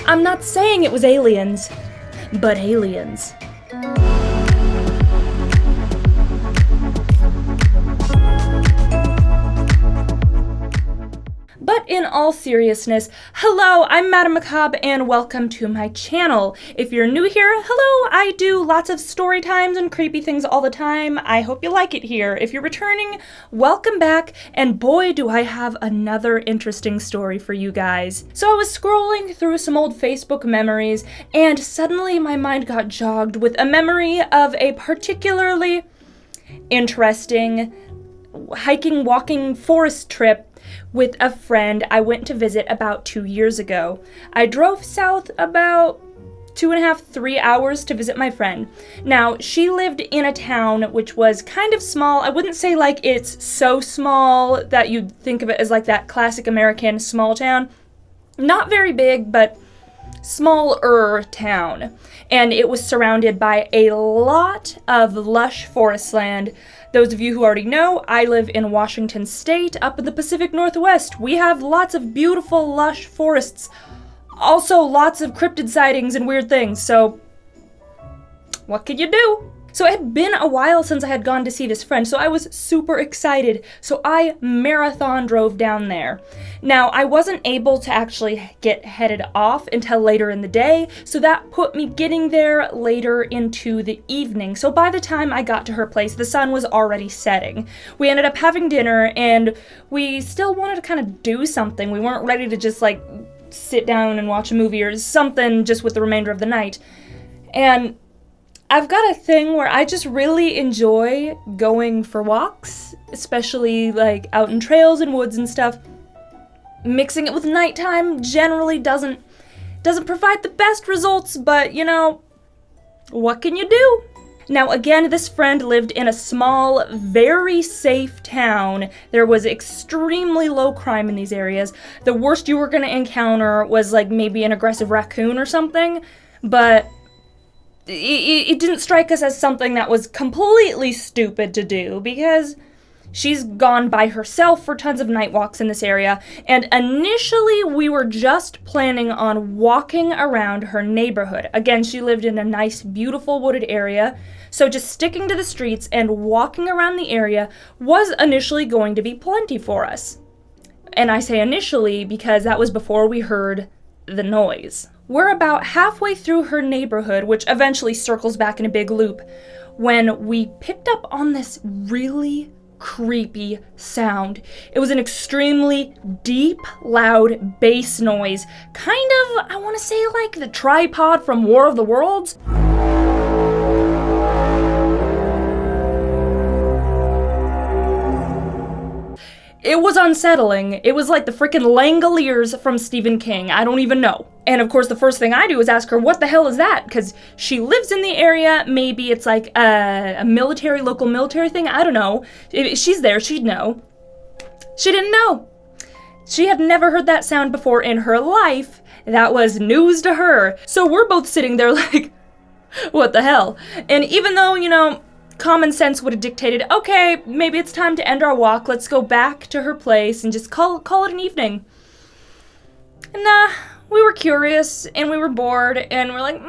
I'm not saying it was aliens, but aliens. But in all seriousness, hello, I'm MadameMacabre and welcome to my channel. If you're new here, hello, I do lots of story times and creepy things all the time. I hope you like it here. If you're returning, welcome back, and boy do I have another interesting story for you guys. So I was scrolling through some old Facebook memories and suddenly my mind got jogged with a memory of a particularly interesting hiking, walking forest trip with a friend I went to visit about 2 years ago. I drove south about 2.5, 3 hours to visit my friend. Now, she lived in a town which was kind of small. I wouldn't say like it's so small that you'd think of it as like that classic American small town. Not very big, but smaller town. And it was surrounded by a lot of lush forest land. Those of you who already know, I live in Washington State, up in the Pacific Northwest. We have lots of beautiful, lush forests. Also, lots of cryptid sightings and weird things, so what could you do? So it had been a while since I had gone to see this friend, so I was super excited. So I marathon drove down there. Now, I wasn't able to actually get headed off until later in the day, so that put me getting there later into the evening. So by the time I got to her place, the sun was already setting. We ended up having dinner, and we still wanted to kind of do something. We weren't ready to just like sit down and watch a movie or something just with the remainder of the night. And I've got a thing where I just really enjoy going for walks, especially like out in trails and woods and stuff. Mixing it with nighttime generally doesn't provide the best results, but you know, what can you do? Now again, this friend lived in a small, very safe town. There was extremely low crime in these areas. The worst you were gonna encounter was like maybe an aggressive raccoon or something, but it didn't strike us as something that was completely stupid to do because she's gone by herself for tons of night walks in this area, and initially we were just planning on walking around her neighborhood. Again, she lived in a nice, beautiful wooded area, so just sticking to the streets and walking around the area was initially going to be plenty for us. And I say initially because that was before we heard the noise. We're about halfway through her neighborhood, which eventually circles back in a big loop, when we picked up on this really creepy sound. It was an extremely deep, loud bass noise. Kind of, I want to say like the tripod from War of the Worlds. It was unsettling. It was like the freaking Langoliers from Stephen King. I don't even know. And of course, the first thing I do is ask her, what the hell is that? Because she lives in the area. Maybe it's like a local military thing. I don't know. If she's there, she'd know. She didn't know. She had never heard that sound before in her life. That was news to her. So we're both sitting there like, what the hell? And even though, you know, common sense would have dictated, okay, maybe it's time to end our walk. Let's go back to her place and just call it an evening. Nah, we were curious and we were bored and we're like,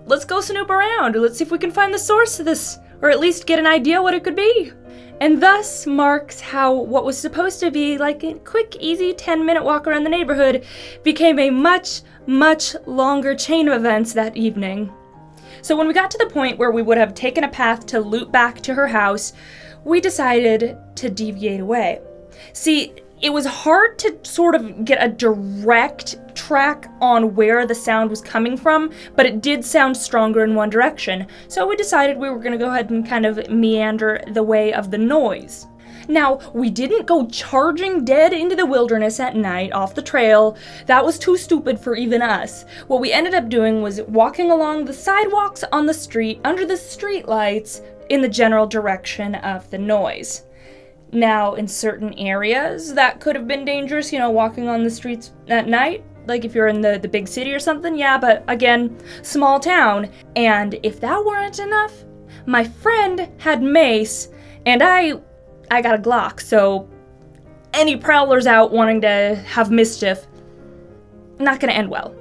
let's go snoop around. Let's see if we can find the source of this, or at least get an idea what it could be. And thus marks how what was supposed to be like a quick, easy 10-minute walk around the neighborhood became a much, much longer chain of events that evening. So when we got to the point where we would have taken a path to loop back to her house, we decided to deviate away. See, it was hard to sort of get a direct track on where the sound was coming from, but it did sound stronger in one direction. So we decided we were going to go ahead and kind of meander the way of the noise. Now, we didn't go charging dead into the wilderness at night off the trail. That was too stupid for even us. What we ended up doing was walking along the sidewalks on the street under the street lights in the general direction of the noise. Now, in certain areas, that could have been dangerous, you know, walking on the streets at night. Like if you're in the big city or something, yeah, but again, small town. And if that weren't enough, my friend had mace, and I got a Glock, so any prowlers out wanting to have mischief, not gonna end well.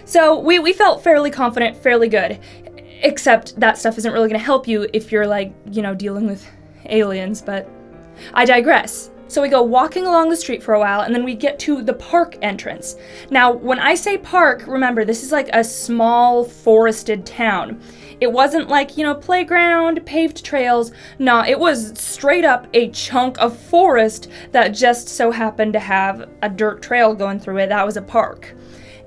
So we felt fairly confident, fairly good. Except that stuff isn't really going to help you if you're like, dealing with aliens, but I digress. So we go walking along the street for a while, and then we get to the park entrance. Now, when I say park, remember, this is like a small forested town. It wasn't like, playground, paved trails. No, it was straight up a chunk of forest that just so happened to have a dirt trail going through it. That was a park.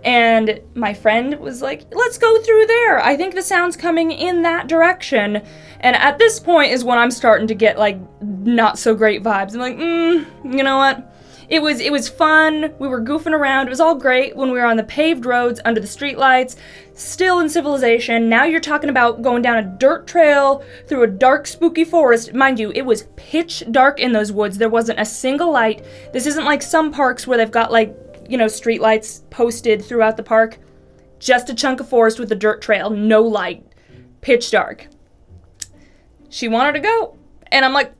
And my friend was like, let's go through there. I think the sound's coming in that direction. And at this point is when I'm starting to get like not so great vibes. I'm like, you know what? It was fun. We were goofing around. It was all great when we were on the paved roads under the streetlights, still in civilization. Now you're talking about going down a dirt trail through a dark, spooky forest. Mind you, it was pitch dark in those woods. There wasn't a single light. This isn't like some parks where they've got like, street lights posted throughout the park. Just a chunk of forest with a dirt trail, no light, pitch dark. She wanted to go, and I'm like,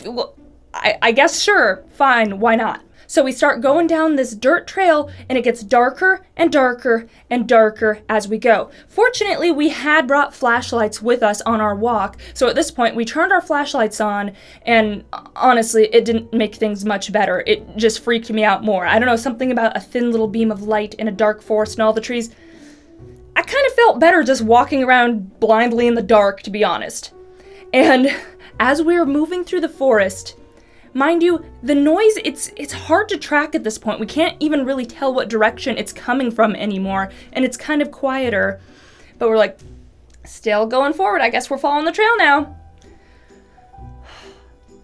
well, I guess sure, fine, why not? So we start going down this dirt trail, and it gets darker and darker and darker as we go. Fortunately, we had brought flashlights with us on our walk, so at this point, we turned our flashlights on, and honestly, it didn't make things much better. It just freaked me out more. I don't know, something about a thin little beam of light in a dark forest and all the trees. I kind of felt better just walking around blindly in the dark, to be honest. And as we were moving through the forest, mind you, the noise, it's hard to track at this point. We can't even really tell what direction it's coming from anymore, and it's kind of quieter. But we're like, still going forward. I guess we're following the trail now.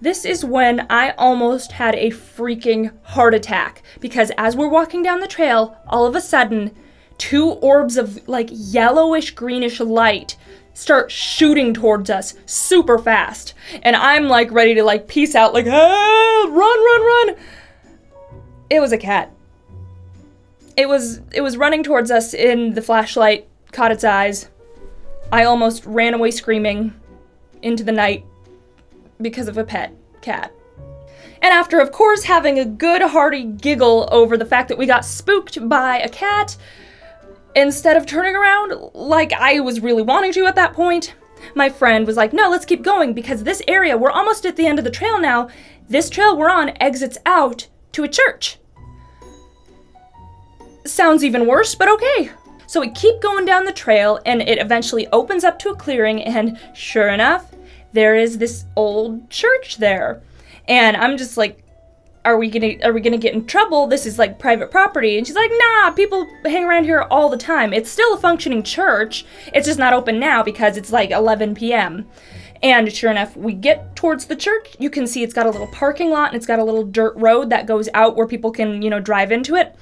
This is when I almost had a freaking heart attack, because as we're walking down the trail, all of a sudden, 2 orbs of like yellowish greenish light start shooting towards us super fast. And I'm like ready to like peace out, like, ah, run. It was a cat. It was running towards us, and the flashlight caught its eyes. I almost ran away screaming into the night because of a pet cat. And after, of course, having a good hearty giggle over the fact that we got spooked by a cat, instead of turning around like I was really wanting to at that point, my friend was like, no, let's keep going, because this area, we're almost at the end of the trail now. This trail we're on exits out to a church. Sounds even worse, but okay. So we keep going down the trail, and it eventually opens up to a clearing, and sure enough, there is this old church there. And I'm just like, are we gonna get in trouble? This is like private property. And she's like, nah, people hang around here all the time. It's still a functioning church. It's just not open now because it's like 11 p.m. And sure enough, we get towards the church. You can see it's got a little parking lot, and it's got a little dirt road that goes out where people can, drive into it.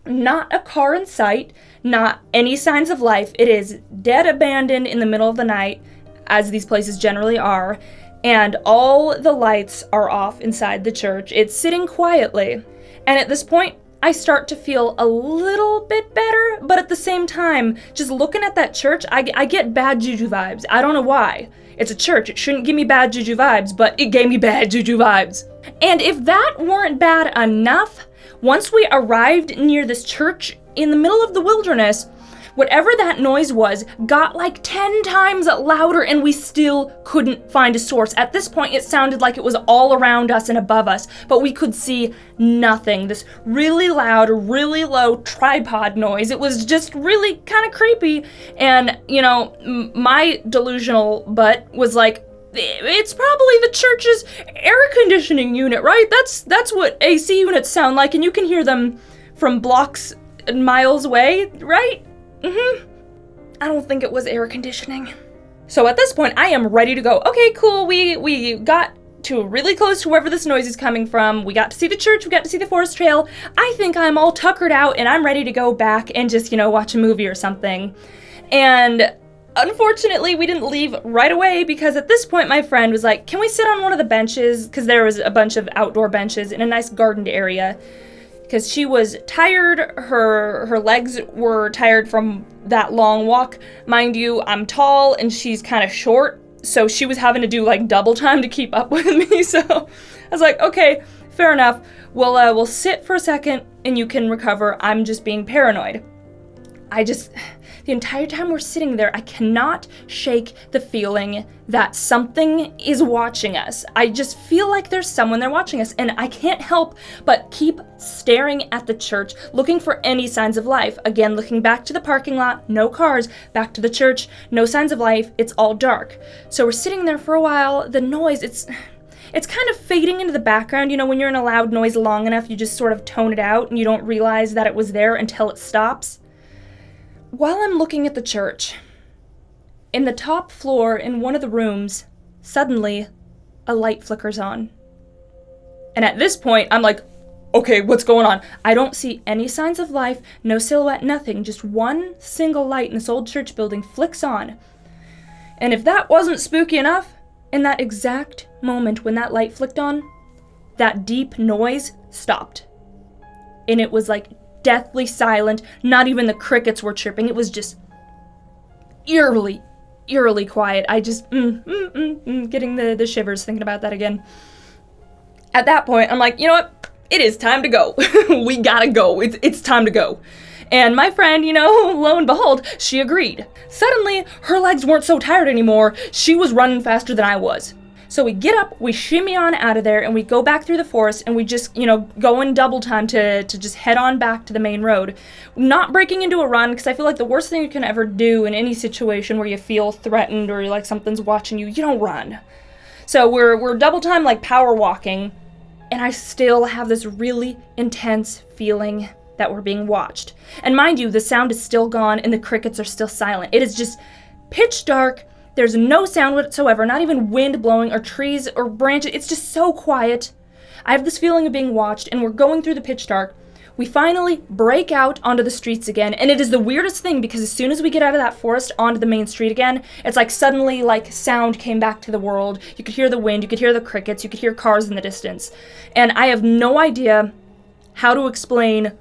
Not a car in sight, not any signs of life. It is dead abandoned in the middle of the night, as these places generally are. And all the lights are off inside the church. It's sitting quietly. And at this point, I start to feel a little bit better, but at the same time, just looking at that church, I get bad juju vibes. I don't know why. It's a church. It shouldn't give me bad juju vibes, but it gave me bad juju vibes. And if that weren't bad enough, once we arrived near this church in the middle of the wilderness, whatever that noise was got like 10 times louder, and we still couldn't find a source. At this point, it sounded like it was all around us and above us, but we could see nothing. This really loud, really low tripod noise. It was just really kind of creepy. And, my delusional butt was like, it's probably the church's air conditioning unit, right? That's what AC units sound like, and you can hear them from blocks and miles away, right? I don't think it was air conditioning. So at this point, I am ready to go. Okay, cool. We got to really close to wherever this noise is coming from. We got to see the church. We got to see the forest trail. I think I'm all tuckered out, and I'm ready to go back and just, watch a movie or something. And unfortunately, we didn't leave right away, because at this point, my friend was like, can we sit on one of the benches? Because there was a bunch of outdoor benches in a nice gardened area. Because she was tired, her legs were tired from that long walk. Mind you, I'm tall and she's kind of short, so she was having to do like double time to keep up with me. So I was like, okay, fair enough. We'll sit for a second and you can recover. I'm just being paranoid. the entire time we're sitting there, I cannot shake the feeling that something is watching us. I just feel like there's someone there watching us, and I can't help but keep staring at the church, looking for any signs of life. Again, looking back to the parking lot, no cars, back to the church, no signs of life, it's all dark. So we're sitting there for a while, the noise, it's kind of fading into the background. You know, when you're in a loud noise long enough, you just sort of tone it out and you don't realize that it was there until it stops. While I'm looking at the church, in the top floor in one of the rooms, suddenly a light flickers on. And at this point, I'm like, okay, what's going on? I don't see any signs of life, no silhouette, nothing. Just one single light in this old church building flicks on. And if that wasn't spooky enough, in that exact moment when that light flicked on, that deep noise stopped. And it was like deathly silent. Not even the crickets were chirping. It was just eerily quiet. I just, getting the shivers thinking about that again. At that point, I'm like, you know what? It is time to go. We gotta go. It's time to go. And my friend, you know, lo and behold, she agreed. Suddenly, her legs weren't so tired anymore. She was running faster than I was. So we get up, we shimmy on out of there, and we go back through the forest, and we just, you know, go in double time to just head on back to the main road. Not breaking into a run, because I feel like the worst thing you can ever do in any situation where you feel threatened or like something's watching you, you don't run. So we're double time, like power walking, and I still have this really intense feeling that we're being watched. And mind you, the sound is still gone and the crickets are still silent. It is just pitch dark. There's no sound whatsoever, not even wind blowing or trees or branches. It's just so quiet. I have this feeling of being watched, and we're going through the pitch dark. We finally break out onto the streets again, and it is the weirdest thing because as soon as we get out of that forest onto the main street again, it's like suddenly like sound came back to the world. You could hear the wind, you could hear the crickets, you could hear cars in the distance. And I have no idea how to explain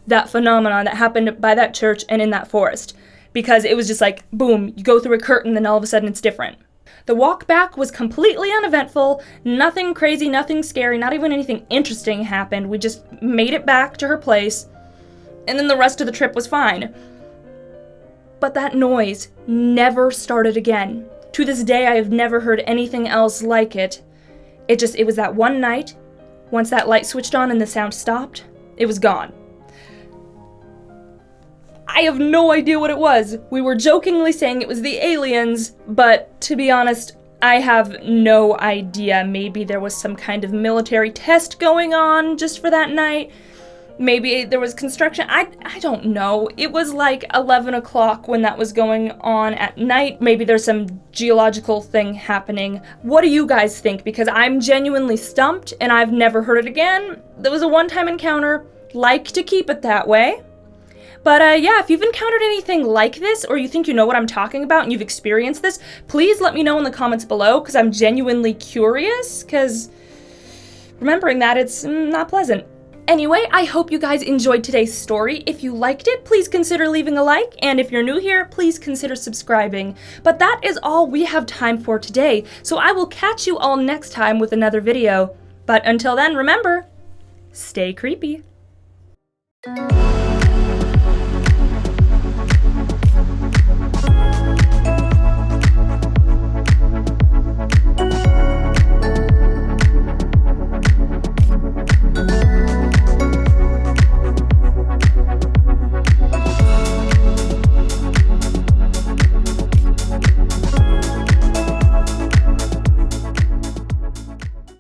that phenomenon that happened by that church and in that forest. Because it was just like, boom, you go through a curtain, then all of a sudden it's different. The walk back was completely uneventful, nothing crazy, nothing scary, not even anything interesting happened. We just made it back to her place, and then the rest of the trip was fine. But that noise never started again. To this day, I have never heard anything else like it. It was that one night, once that light switched on and the sound stopped, it was gone. I have no idea what it was. We were jokingly saying it was the aliens, but to be honest, I have no idea. Maybe there was some kind of military test going on just for that night. Maybe there was construction. I don't know. It was like 11 o'clock when that was going on at night. Maybe there's some geological thing happening. What do you guys think? Because I'm genuinely stumped and I've never heard it again. There was a one-time encounter. Like to keep it that way. But yeah, if you've encountered anything like this, or you think you know what I'm talking about and you've experienced this, please let me know in the comments below, because I'm genuinely curious, because remembering that, it's not pleasant. Anyway, I hope you guys enjoyed today's story. If you liked it, please consider leaving a like, and if you're new here, please consider subscribing. But that is all we have time for today, so I will catch you all next time with another video. But until then, remember, stay creepy.